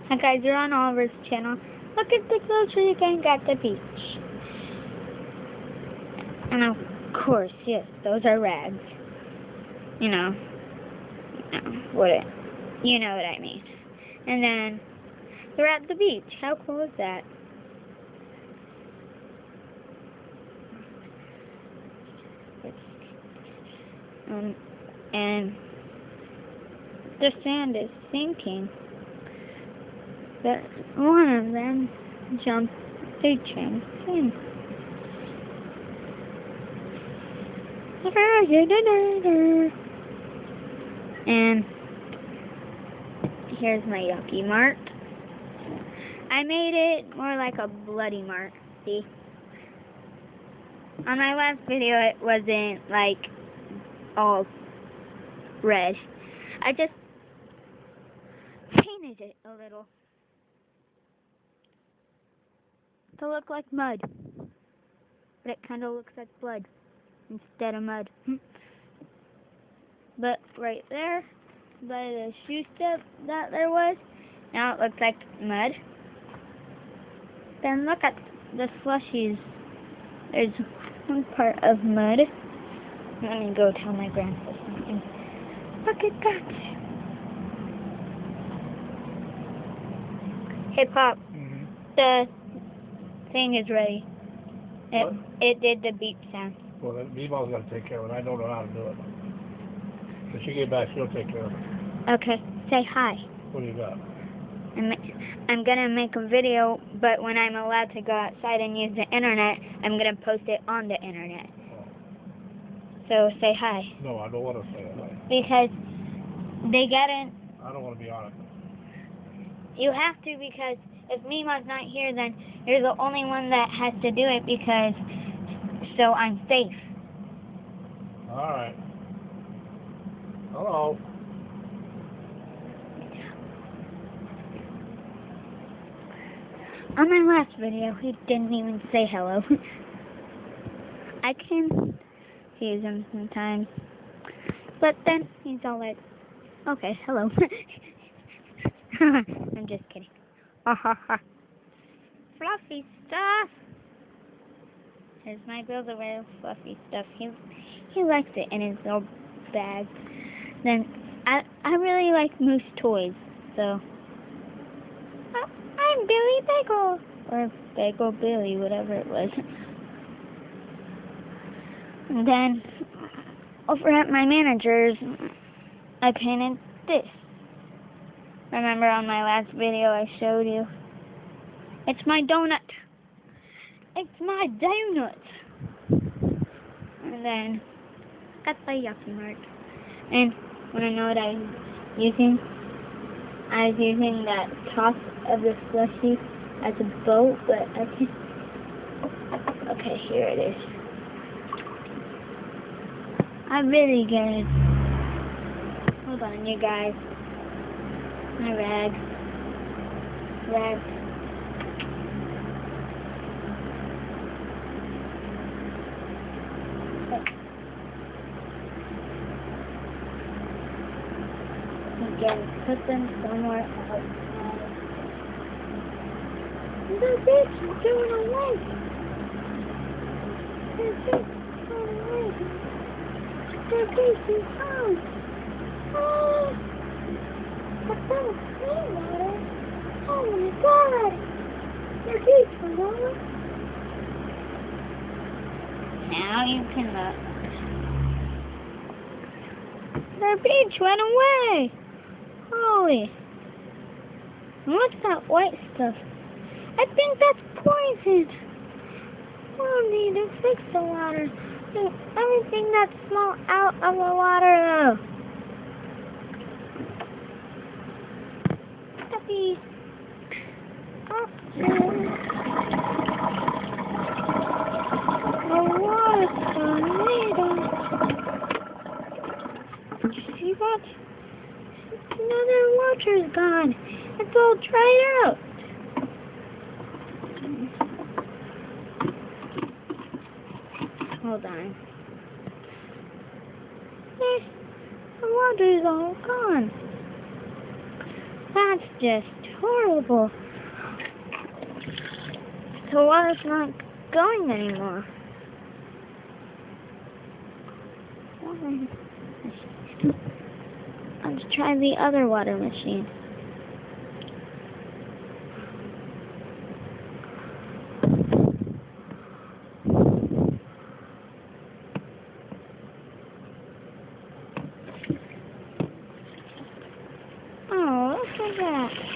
Hi guys, you're on Oliver's channel. Look at the little tree gang at the beach. And of course, yes, those are rags. You know what I mean. And then they're at the beach. How cool is that? And the sand is sinking. But one of them jumped the chain in. And here's my yucky mark. I made it more like a bloody mark, see? On my last video it wasn't like all red. I just painted it a little to look like mud, but it kind of looks like blood instead of mud. But right there, by the shoe step that there was, now it looks like mud. Then look at the slushies. There's one part of mud. Let me go tell my grandpa something. Look at that. Hey, Pop. Mm-hmm. The thing is ready. It did the beep sound. Well, then B-Ball's got to take care of it. I don't know how to do it. When she get back, she'll take care of it. Okay, say hi. What do you got? I'm gonna make a video, but when I'm allowed to go outside and use the internet, I'm gonna post it on the internet. Oh. So say hi. No, I don't want to say hi. Because they gotta. I don't want to be on it. You have to, because if Mima's not here, then you're the only one that has to do it, because so I'm safe. All right. Hello. On my last video, he didn't even say hello. I can use him sometimes, but then he's all like, okay, hello. I'm just kidding. Fluffy stuff. Here's my Build-A-Bear fluffy stuff. He likes it in his little bag. Then I really like Moose toys, so I'm Billy Bagel, or Bagel Billy, whatever it was. And then over at my manager's, I painted this. Remember on my last video I showed you? It's my donut. It's my donut. And then that's my yucky mark. And when I know what I'm using, I was using that top of the slushie as a boat, but I can. Okay, here it is. I'm really good. Hold on, you guys. My rags. Again, put them somewhere else. The beach is going away. The beach is going away. The beach is home. Oh, but that was clean water. Oh my God. The beach was over. Now you can look. The beach went away. Holy. What's that white stuff? I think that's poison. We'll need to fix the water. Everything that's small out of the water, though. Happy. The water's tornado. See that? Another water's gone. It's all dried out. Hold on. The water's all gone. That's just horrible. The water's not going anymore. Let's try the other water machine. Oh, look at that.